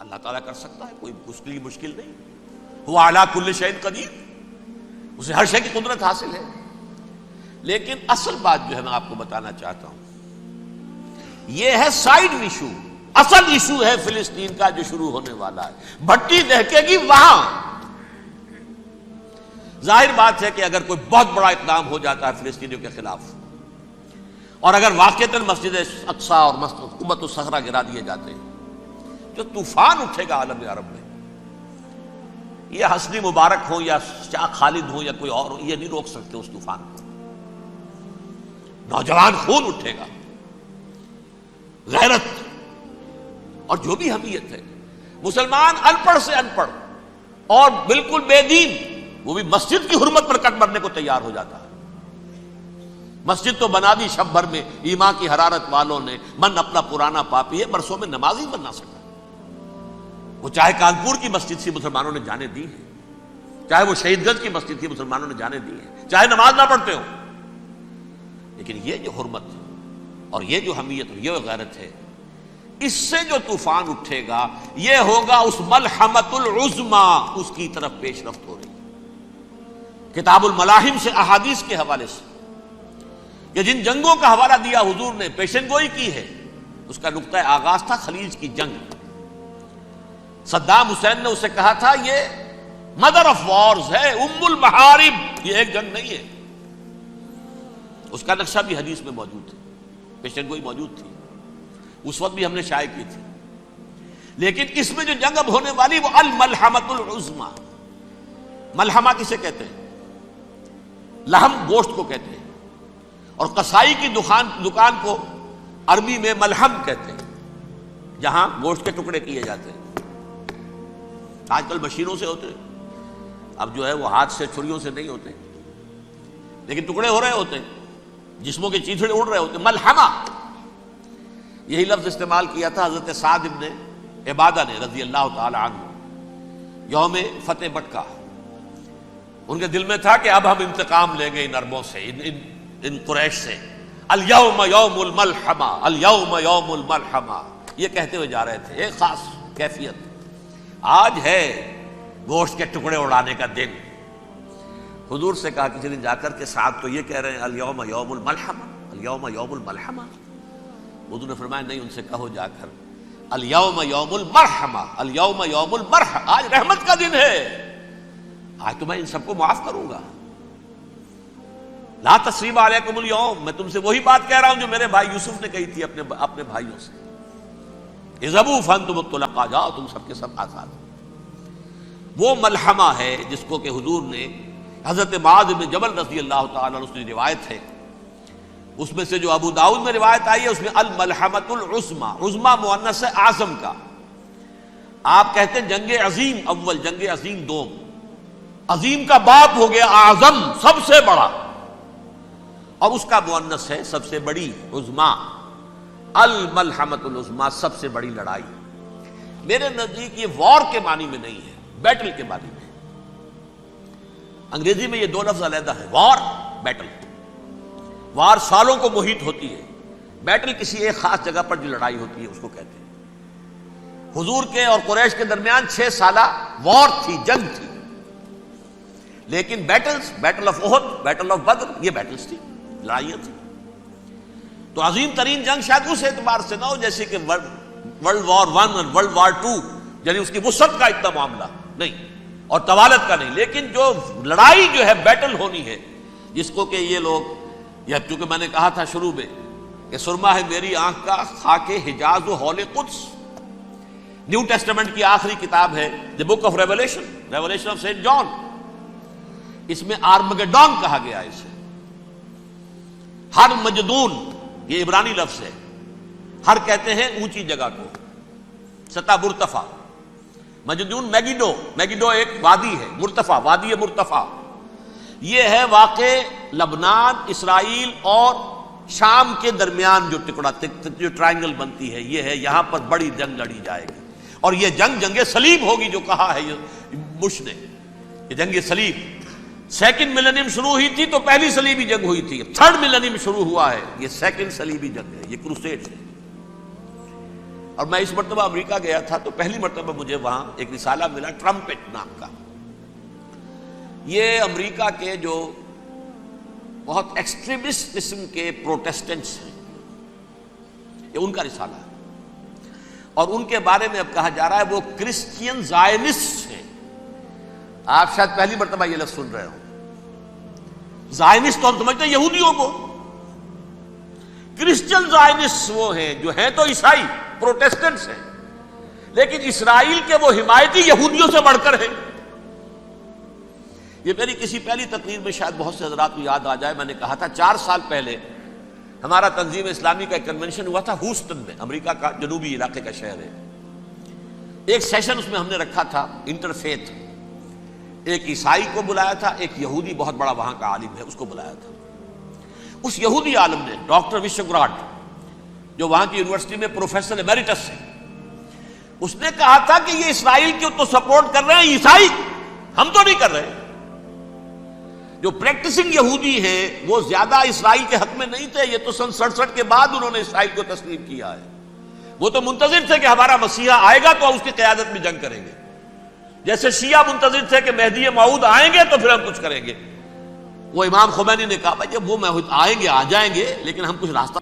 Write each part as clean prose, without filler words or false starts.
اللہ تعالیٰ کر سکتا ہے، کوئی اس کے لیے مشکل نہیں. وہ اعلیٰ کل شیء قدیر، اسے ہر شے کی قدرت حاصل ہے. لیکن اصل بات جو ہے میں آپ کو بتانا چاہتا ہوں، یہ ہے سائیڈ ایشو. اصل ایشو ہے فلسطین کا جو شروع ہونے والا ہے. بھٹی دہکے گی وہاں. ظاہر بات ہے کہ اگر کوئی بہت بڑا اقدام ہو جاتا ہے فلسطینیوں کے خلاف، اور اگر واقعتاً مسجد اقصیٰ اور قبۃ الصخرہ گرا دیے جاتے ہیں، جو طوفان اٹھے گا عالم عرب میں، یہ حسنی مبارک ہو یا شاہ خالد ہو یا کوئی اور ہو، یہ نہیں روک سکتے اس طوفان کو. نوجوان خون اٹھے گا، غیرت اور جو بھی حمیت ہے. مسلمان ان پڑھ سے ان پڑھ اور بالکل بے دین، وہ بھی مسجد کی حرمت پر کٹ مرنے کو تیار ہو جاتا ہے. مسجد تو بنا دی شب بھر میں ایمان کی حرارت والوں نے، من اپنا پرانا پاپی ہے، برسوں میں نماز ہی بنا سکا. وہ چاہے کانپور کی مسجد سے مسلمانوں نے جانے دی ہے، چاہے وہ شہید گنج کی مسجد تھی مسلمانوں نے جانے دی ہے، چاہے نماز نہ پڑھتے ہو. لیکن یہ جو حرمت اور یہ جو حمیت اور یہ غیرت ہے، اس سے جو طوفان اٹھے گا یہ ہوگا اس ملحمۃ العظما، اس کی طرف پیش رفت ہو رہی. کتاب الملاحم سے احادیث کے حوالے سے کہ جن جنگوں کا حوالہ دیا حضور نے، پیشن گوئی کی ہے، اس کا نقطہ آغاز تھا خلیج کی جنگ. صدام حسین نے اسے کہا تھا یہ مدر آف وارز ہے، ام المحارب، یہ ایک جنگ نہیں ہے. اس کا نقشہ بھی حدیث میں موجود ہے، پیشن گوئی موجود تھی، اس وقت بھی ہم نے شائع کی تھی. لیکن اس میں جو جنگ اب ہونے والی وہ الملحمۃ العظما. ملحمہ کسے کہتے ہیں؟ لحم گوشت کو کہتے ہیں، اور قصائی کی دکان کو عربی میں ملحم کہتے ہیں، جہاں گوشت کے ٹکڑے کیے جاتے ہیں. آج کل مشینوں سے ہوتے ہیں، اب جو ہے وہ ہاتھ سے چھریوں سے نہیں ہوتے، لیکن ٹکڑے ہو رہے ہوتے ہیں، جسموں کے چیتھڑے اڑ رہے ہوتے ہیں. ملحمہ، یہی لفظ استعمال کیا تھا حضرت سعد ابن عبادہ نے رضی اللہ تعالی عنہ یوم فتح مکہ. ان کے دل میں تھا کہ اب ہم انتقام لیں گے ان عربوں سے، ان قریش سے. الیوم یوم الملحمہ، الیوم یوم الملحمہ، یہ کہتے ہوئے جا رہے تھے. ایک خاص کیفیت، آج ہے گوشت کے ٹکڑے اڑانے کا دن. حضور سے کہا کسی دن جا کر کے ساتھ تو یہ کہہ رہے ہیں الیوم یوم الملحمہ، الیوم یوم الملحمہ. حضور نے فرمایا نہیں، ان سے کہو جا کر الیوم یوم المرحمہ، الیوم یوم المرحمہ، آج رحمت کا دن ہے، آج تو میں ان سب کو معاف کروں گا. لا تثریب علیکم اليوم، میں تم سے وہی بات کہہ رہا ہوں جو میرے بھائی یوسف نے کہی تھی اپنے بھائیوں سے، اذهبوا فانتم الطلقاء، جاؤ تم سب کے سب آزاد. وہ ملحمہ ہے جس کو کہ حضور نے حضرت معاذ بن جبل رضی اللہ تعالیٰ عنہ کی روایت ہے، اس میں سے جو ابو داؤد میں روایت آئی ہے اس میں الملحمۃ العظما، عظما مؤنث ہے اعظم کا. آپ کہتے ہیں جنگ عظیم اول، جنگ عظیم دوم. عظیم کا باپ ہو گیا اعظم، سب سے بڑا، اور اس کا مؤنث ہے سب سے بڑی، عظما. الملحمۃ العظما، سب سے بڑی لڑائی. میرے نزدیک یہ وار کے معنی میں نہیں ہے، بیٹل کے معنی میں. انگریزی میں یہ دو لفظ علیحدہ ہے، وار، بیٹل. وار سالوں کو محیط ہوتی ہے، بیٹل کسی ایک خاص جگہ پر جو لڑائی ہوتی ہے اس کو کہتے ہیں. حضور کے اور قریش کے درمیان 6 سالہ وار تھی، جنگ تھی. لیکن battles, battle of Uhud, battle of Badr, یہ بیٹلز تھی، لڑائیاں تھیں. تو عظیم ترین جنگ شاید اس اعتبار سے نہ ہو جیسے کہ ورلڈ وار 1 اور ورلڈ وار 2، یعنی اس کی وسعت کا اتنا معاملہ نہیں اور طوالت کا نہیں. لیکن جو لڑائی جو ہے بیٹل ہونی ہے، جس کو کہ یہ لوگ، یا چونکہ میں نے کہا تھا شروع میں کہ سرما ہے میری آنکھ کا خاک حجاز و ہول قدس، نیو ٹیسٹمنٹ کی آخری کتاب ہے the book of revelation, revelation of saint John. اس میں آرمگڈون کہا گیا ہے اسے. ہر مجدون، یہ عبرانی لفظ ہے، ہر کہتے ہیں اونچی جگہ کو، سطح مرتفع. مجدون میگیڈو، میگیڈو ایک وادی ہے، مرتفع، وادی مرتفع. یہ ہے واقع لبنان، اسرائیل اور شام کے درمیان جو ٹکڑا، جو ٹرائنگل بنتی ہے، یہ ہے. یہاں پر بڑی جنگ لڑی جائے گی، اور یہ جنگ جنگ صلیب ہوگی جو کہا ہے بش نے، یہ جنگ صلیب. 2nd ملینیم شروع ہوئی تھی تو پہلی صلیبی جنگ ہوئی تھی. 3rd ملینیم شروع ہوا ہے، یہ 2nd صلیبی جنگ ہے، یہ کروسیڈ ہے. اور میں اس مرتبہ امریکہ گیا تھا تو پہلی مرتبہ مجھے وہاں ایک رسالہ ملا ٹرمپٹ نام کا. یہ امریکہ کے جو بہت ایکسٹریمسٹ قسم کے پروٹیسٹنٹس ہیں، یہ ان کا رسالہ ہے، اور ان کے بارے میں اب کہا جا رہا ہے وہ کرسچین زائنسٹ ہیں. آپ شاید پہلی مرتبہ یہ لفظ سن رہے ہو. زائنسٹ تو ہم سمجھتے ہیں یہودیوں کو، کرسچین زائنسٹ وہ ہیں جو ہیں تو عیسائی پروٹیسٹنٹس ہیں، لیکن اسرائیل کے وہ حمایتی یہودیوں سے بڑھ کر ہیں. یہ میری کسی پہلی تقریر میں شاید بہت سے حضرات کو یاد آ جائے، میں نے کہا تھا 4 سال پہلے ہمارا تنظیم اسلامی کا ایک کنونشن ہوا تھا ہیوسٹن میں، امریکہ کا جنوبی علاقے کا شہر ہے. ایک سیشن اس میں ہم نے رکھا تھا انٹرفیتھ، ایک عیسائی کو بلایا تھا، ایک یہودی بہت بڑا وہاں کا عالم ہے اس کو بلایا تھا. اس یہودی عالم نے ڈاکٹر وشوگراڈ، جو وہاں کی یونیورسٹی میں پروفیسر ایمیریٹس ہے، اس نے کہا تھا کہ یہ اسرائیل کو تو سپورٹ کر رہے ہیں عیسائی، ہم تو نہیں کر رہے. جو پریکٹسنگ یہودی ہیں وہ زیادہ اسرائیل کے حق میں نہیں تھے، یہ تو سن 67 کے بعد انہوں نے اسرائیل کو تسلیم کیا ہے. وہ تو منتظر تھے کہ ہمارا مسیحا آئے گا تو اس کی قیادت میں جنگ کریں گے، جیسے شیعہ منتظر تھے کہ مہدی موعود آئیں گے تو پھر ہم کچھ کریں گے. وہ امام خمینی نے کہا بھائی جب وہ آئیں گے آ جائیں گے، لیکن ہم کچھ راستہ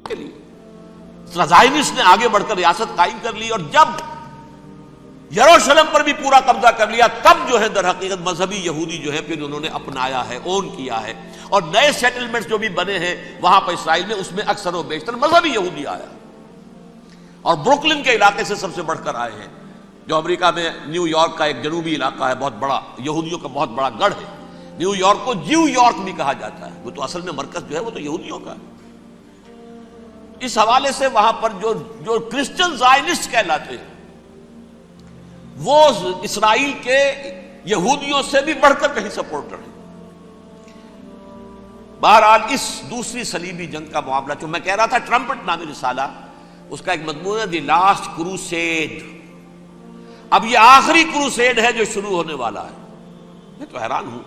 کے لیے. زائنسٹ نے آگے بڑھ کر ریاست قائم کر لی، اور جب یروشلم پر بھی پورا قبضہ کر لیا تب جو ہے در حقیقت مذہبی یہودی جو ہے پھر انہوں نے اپنایا ہے، اون کیا ہے، اور نئے سیٹلمنٹس جو بھی بنے ہیں وہاں پر اسرائیل میں، اس میں اکثر و بیشتر مذہبی یہودی آیا، اور بروکلن کے علاقے سے سب سے بڑھ کر آئے ہیں، جو امریکہ میں نیو یارک کا ایک جنوبی علاقہ ہے، بہت بڑا یہودیوں کا بہت بڑا گڑھ ہے. نیو یارک کو جیو یارک بھی کہا جاتا ہے، وہ تو اصل میں مرکز جو ہے وہ تو یہودیوں کا ہے. اس حوالے سے وہاں پر جو کرسچن زائنسٹ کہلاتے ہیں وہ اسرائیل کے یہودیوں سے بھی بڑھ کر کہیں سپورٹر ہیں. بہرحال اس دوسری صلیبی جنگ کا معاملہ جو میں کہہ رہا تھا ٹرمپٹ نامی رسالہ، اس کا ایک مضمون ہے دی لاسٹ کروسیڈ. اب یہ آخری کروسیڈ ہے جو شروع ہونے والا ہے. میں تو حیران ہوں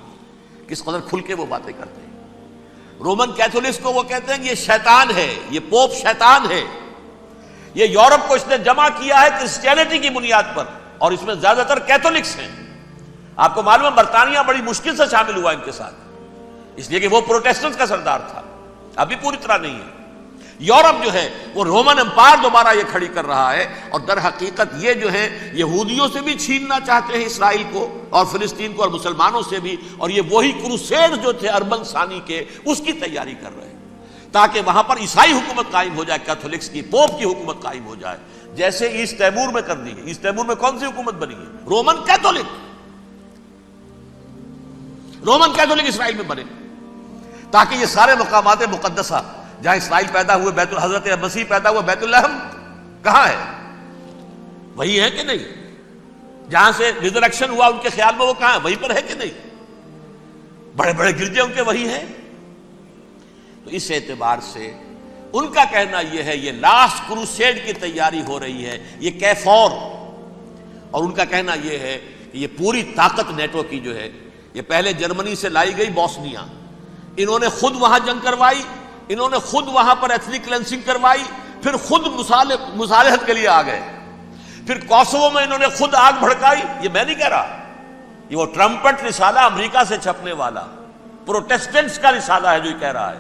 کس قدر کھل کے وہ باتیں کرتے ہیں. رومن کیتھولکس کو وہ کہتے ہیں کہ یہ شیطان ہے، یہ پوپ شیطان ہے، یہ یورپ کو اس نے جمع کیا ہے کرسچینٹی کی بنیاد پر، اور اس میں زیادہ تر کیتھولکس ہیں. آپ کو معلوم ہے برطانیہ بڑی مشکل سے شامل ہوا ان کے ساتھ، اس لیے کہ وہ پروٹیسٹنٹ کا سردار تھا، ابھی پوری طرح نہیں ہے. یورپ جو ہے وہ رومن امپائر دوبارہ یہ کھڑی کر رہا ہے، اور در حقیقت یہ جو ہے یہودیوں سے بھی چھیننا چاہتے ہیں اسرائیل کو اور فلسطین کو، اور مسلمانوں سے بھی، اور یہ وہی کروسیڈ جو تھے اربن ثانی کے اس کی تیاری کر رہے ہیں تاکہ وہاں پر عیسائی حکومت قائم ہو جائے، کیتھولکس کی پوپ کی حکومت قائم ہو جائے، جیسے ایسٹ تیمور میں کر دی گئی. ایسٹ تیمور میں کون سی حکومت بنی ہے؟ Roman Catholic. رومن کیتھولک اسرائیل میں بنے تاکہ یہ سارے مقامات مقدسہ جہاں اسرائیل پیدا ہوئے، بیت حضرت مسیح پیدا ہوئے، بیت الحم کہاں ہے؟ وہی ہے کہ نہیں؟ جہاں سے ریزریکشن ہوا ان کے خیال میں وہ کہاں ہے؟ وہیں پر ہے کہ نہیں؟ بڑے بڑے گرجے ان کے وہی ہیں. تو اس اعتبار سے ان کا کہنا یہ ہے یہ لاسٹ کروسیڈ کی تیاری ہو رہی ہے، یہ کیفور. اور ان کا کہنا یہ ہے کہ یہ پوری طاقت نیٹو کی جو ہے، یہ پہلے جرمنی سے لائی گئی بوسنیا، انہوں نے خود وہاں جنگ کروائی، انہوں نے خود وہاں پر ایتھنک کلینسنگ کروائی، پھر خود مصالحت کے لیے آ گئے، پھر کوسوو میں انہوں نے خود آگ بھڑکائی. یہ میں نہیں کہہ رہا، یہ وہ ٹرمپٹ رسالہ امریکہ سے چھپنے والا پروٹیسٹنٹس کا رسالہ ہے جو یہ کہہ رہا ہے.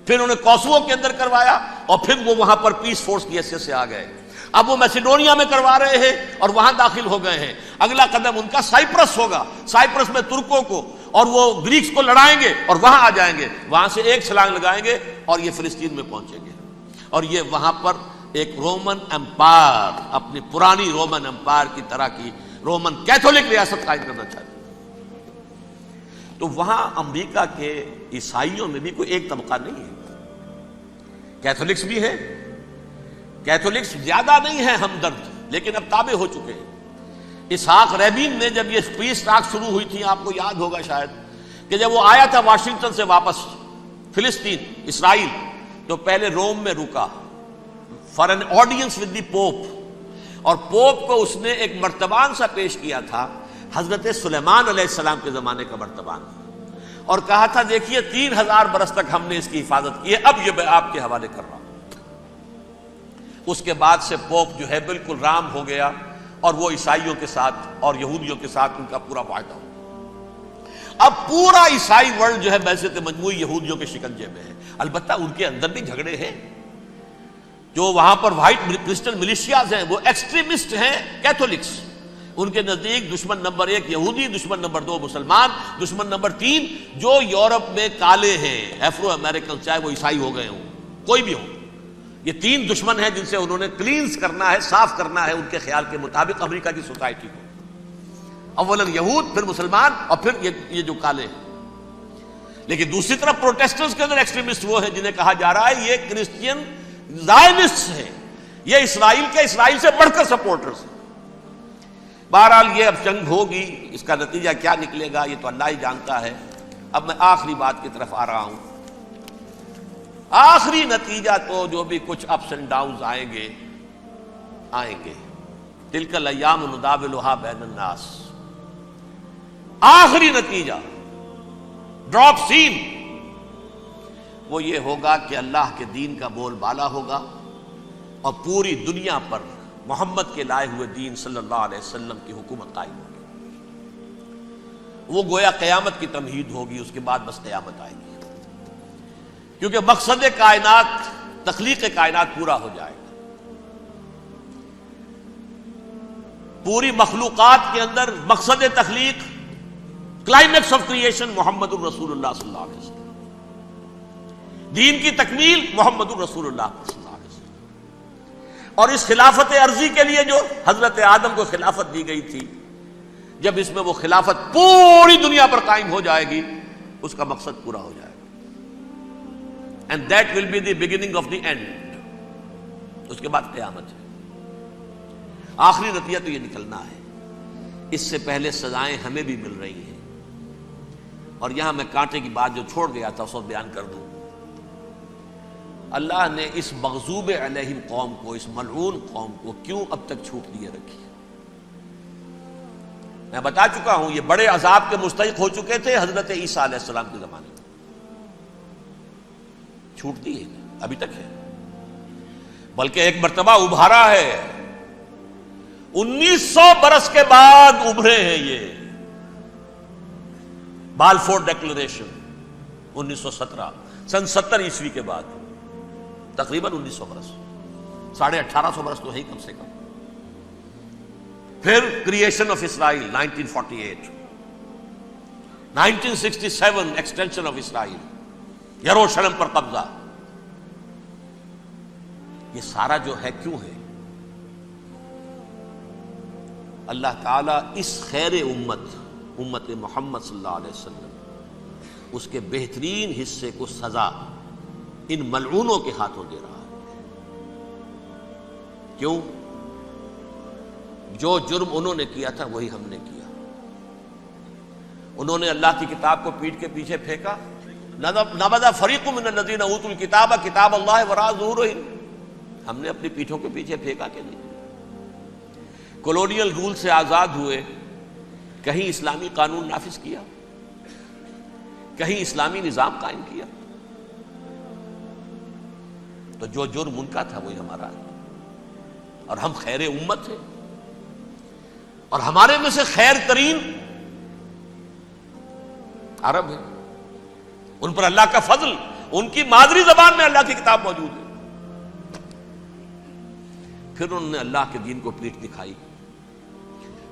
پھر انہوں نے کوسوو کے اندر کروایا، اور پھر وہ وہاں پر پیس فورس کی حیثیت سے آ گئے. اب وہ میسیڈونیا میں کروا رہے ہیں اور وہاں داخل ہو گئے ہیں. اگلا قدم ان کا سائپرس ہوگا، سائپرس میں ترکوں کو اور وہ گریکس کو لڑائیں گے اور وہاں آ جائیں گے، وہاں سے ایک چھلانگ لگائیں گے اور یہ فلسطین میں پہنچیں گے، اور یہ وہاں پر ایک رومن امپائر، اپنی پرانی رومن امپائر کی طرح کی رومن کیتھولک ریاست قائم کرنا چاہتے ہیں. تو وہاں امریکہ کے عیسائیوں میں بھی کوئی ایک طبقہ نہیں ہے، کیتھولکس بھی ہے، کیتھولکس زیادہ نہیں ہے ہمدرد، لیکن اب تابع ہو چکے ہیں. اسحاق ریبین نے جب یہ پیس ٹاک شروع ہوئی تھی، آپ کو یاد ہوگا شاید کہ جب وہ آیا تھا واشنگٹن سے واپس فلسطین اسرائیل، تو پہلے روم میں رکا for an audience with the Pope, اور پوپ کو اس نے ایک مرتبان سا پیش کیا تھا، حضرت سلیمان علیہ السلام کے زمانے کا مرتبان، اور کہا تھا دیکھیے 3000 برس تک ہم نے اس کی حفاظت کی ہے، اب یہ میں آپ کے حوالے کر رہا ہوں. اس کے بعد سے پوپ جو ہے بالکل رام ہو گیا اور وہ عیسائیوں کے ساتھ اور یہودیوں کے ساتھ ان کا پورا معاہدہ ہو. اب پورا عیسائی ورلڈ جو ہے ویسے مجموعی یہودیوں کے شکنجے میں ہے. البتہ ان کے اندر بھی جھگڑے ہیں. جو وہاں پر وائٹ کرسچن ملیشیاز ہیں وہ ایکسٹریمسٹ ہیں کیتھولکس. ان کے نزدیک دشمن نمبر 1 یہودی، دشمن نمبر 2 مسلمان، دشمن نمبر 3 جو یورپ میں کالے ہیں، ایفرو امریکن، چاہے وہ عیسائی ہو گئے ہوں کوئی بھی ہو. یہ 3 دشمن ہیں جن سے انہوں نے کلینز کرنا ہے، صاف کرنا ہے ان کے خیال کے مطابق امریکہ کی سوسائٹی کو. اولاً یہود، پھر مسلمان، اور پھر یہ جو کالے ہیں. لیکن دوسری طرف پروٹیسٹنٹس کے اندر ایکسٹریمسٹ وہ ہیں جنہیں کہا جا رہا ہے یہ کرسچین زائنسٹ ہیں، یہ اسرائیل سے بڑھ کر سپورٹرز ہیں. بہرحال یہ اب جنگ ہوگی، اس کا نتیجہ کیا نکلے گا یہ تو اللہ ہی جانتا ہے. اب میں آخری بات کی طرف آ رہا ہوں. آخری نتیجہ تو جو بھی کچھ اپس اینڈ ڈاؤنز آئیں گے. تلک الایام نداولھا بین الناس. آخری نتیجہ ڈراپ سین وہ یہ ہوگا کہ اللہ کے دین کا بول بالا ہوگا اور پوری دنیا پر محمد کے لائے ہوئے دین صلی اللہ علیہ وسلم کی حکومت قائم ہوگی. وہ گویا قیامت کی تمہید ہوگی، اس کے بعد بس قیامت آئے گی. کیونکہ مقصد کائنات، تخلیق کائنات پورا ہو جائے گا. پوری مخلوقات کے اندر مقصد تخلیق، کلائمیکس آف کریشن محمد الرسول اللہ صلی اللہ علیہ وسلم. دین کی تکمیل محمد الرسول اللہ صلی اللہ علیہ وسلم. اور اس خلافت عرضی کے لیے جو حضرت آدم کو خلافت دی گئی تھی، جب اس میں وہ خلافت پوری دنیا پر قائم ہو جائے گی اس کا مقصد پورا ہو جائے گا. And that will be the beginning of the end. اس کے بعد قیامت ہے. آخری نتیجہ تو یہ نکلنا ہے. اس سے پہلے سزائیں ہمیں بھی مل رہی ہیں. اور یہاں میں کانٹے کی بات جو چھوڑ گیا تھا اس کو بیان کر دوں. اللہ نے اس مغضوب علیہم قوم کو، اس ملعون قوم کو کیوں اب تک چھوٹ دیے رکھی؟ میں بتا چکا ہوں یہ بڑے عذاب کے مستحق ہو چکے تھے حضرت عیسیٰ علیہ السلام کے زمانے میں. چھوٹ دی ہے ابھی تک ہے، بلکہ ایک مرتبہ ابھارا ہے. 1900 برس کے بعد ابھرے ہیں یہ. بالفور ڈیکلریشن 1917 سن 70 عیسوی کے بعد، تقریباً 1900 برس، 1850 برس تو ہے ہی کم سے کم. پھر creation of Israel 1948، 1967 extension of Israel, یروشلم پر قبضہ. یہ سارا جو ہے کیوں ہے؟ اللہ تعالیٰ اس خیر امت محمد صلی اللہ علیہ وسلم، اس کے بہترین حصے کو سزا ان ملعونوں کے ہاتھوں دے رہا ہے. کیوں؟ جو جرم انہوں نے کیا تھا وہی ہم نے کیا. انہوں نے اللہ کی کتاب کو پیٹھ کے پیچھے پھینکا. نبذ فریق من الذین اوتوا الکتاب کتاب اللہ وراء ظہورہم. ہم نے اپنی پیٹھوں کے پیچھے پھینکا کہ نہیں؟ کولونیل رول سے آزاد ہوئے، کہیں اسلامی قانون نافذ کیا، کہیں اسلامی نظام قائم کیا. تو جو جرم ان کا تھا وہی ہمارا ہے. اور ہم خیر امت ہیں، اور ہمارے میں سے خیر ترین عرب ہیں. ان پر اللہ کا فضل، ان کی مادری زبان میں اللہ کی کتاب موجود ہے. پھر انہوں نے اللہ کے دین کو پیٹھ دکھائی.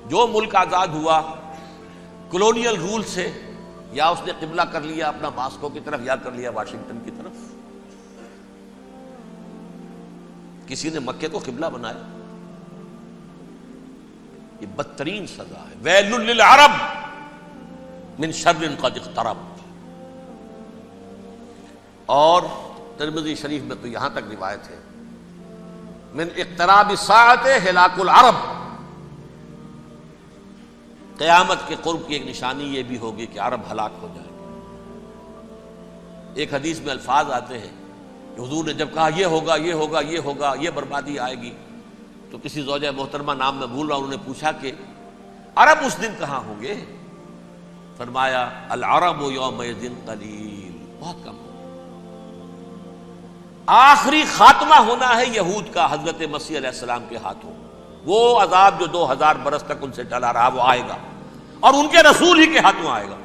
جو ملک آزاد ہوا کولونیل رول سے، یا اس نے قبلہ کر لیا اپنا ماسکو کی طرف یا کر لیا واشنگٹن کی طرف. کسی نے مکے کو قبلہ بنایا. یہ بدترین سزا ہے. ویل للعرب من شر قد اقترب. اور ترمذی شریف میں تو یہاں تک روایت ہے من اقتراب الساعۃ ہلاک العرب. قیامت کے قرب کی ایک نشانی یہ بھی ہوگی کہ عرب ہلاک ہو جائے گے. ایک حدیث میں الفاظ آتے ہیں کہ حضور نے جب کہا یہ ہوگا یہ ہوگا یہ ہوگا یہ بربادی آئے گی، تو کسی زوجہ محترمہ نام میں بھول رہا ہوں، انہوں نے پوچھا کہ عرب اس دن کہاں ہوں گے؟ فرمایا العرب یومئذ قلیل، بہت کم ہوں. آخری خاتمہ ہونا ہے یہود کا حضرت مسیح علیہ السلام کے ہاتھوں. وہ عذاب جو 2000 برس تک ان سے ٹلا رہا وہ آئے گا اور ان کے رسول ہی کے ہاتھوں آئے گا.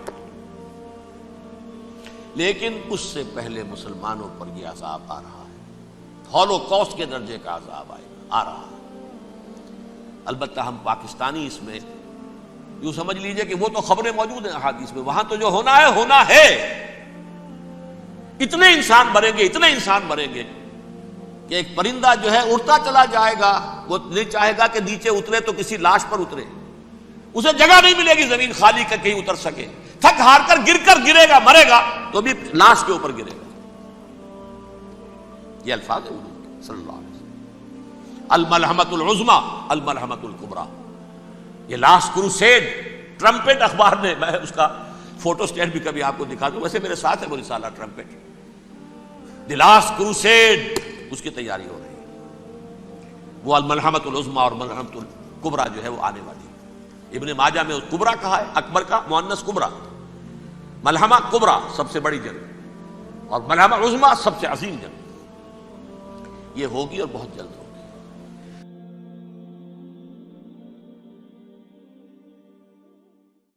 لیکن اس سے پہلے مسلمانوں پر یہ عذاب آ رہا ہے، ہولوکاسٹ کے درجے کا عذاب آ رہا ہے. البتہ ہم پاکستانی اس میں یوں سمجھ لیجئے کہ وہ تو خبریں موجود ہیں احادیث میں، وہاں تو جو ہونا ہے. اتنے انسان مریں گے کہ ایک پرندہ جو ہے اڑتا چلا جائے گا، وہ نہیں چاہے گا کہ نیچے اترے تو کسی لاش پر اترے، اسے جگہ نہیں ملے گی زمین خالی کر کہیں اتر سکے، تھک ہار کر گرے گا، مرے گا تو بھی لاش کے اوپر گرے گا. یہ الفاظ ہیں حضور کے صلی اللہ علیہ وسلم. الملحمۃ العظمی الملحمۃ الکبریٰ. یہ لاسٹ کروسیڈ ٹرمپٹ اخبار نے، میں اس کا فوٹو اسٹیٹ بھی کبھی آپ کو دکھا دوں، ویسے میرے ساتھ ہے وہ رسالہ ٹرمپٹ. دی لاسٹ کروسیڈ اس کی تیاری ہو رہی ہے. وہ الملحمۃ العظمی اور ملحمۃ الکبریٰ جو ہے وہ آنے والی ہے. ابن ماجہ میں کبریٰ کہا ہے، اکبر کا مؤنث کبریٰ. ملحمہ کبریٰ سب سے بڑی جنگ اور ملحمہ عظمی سب سے عظیم جنگ. یہ ہوگی اور بہت جلد ہوگی.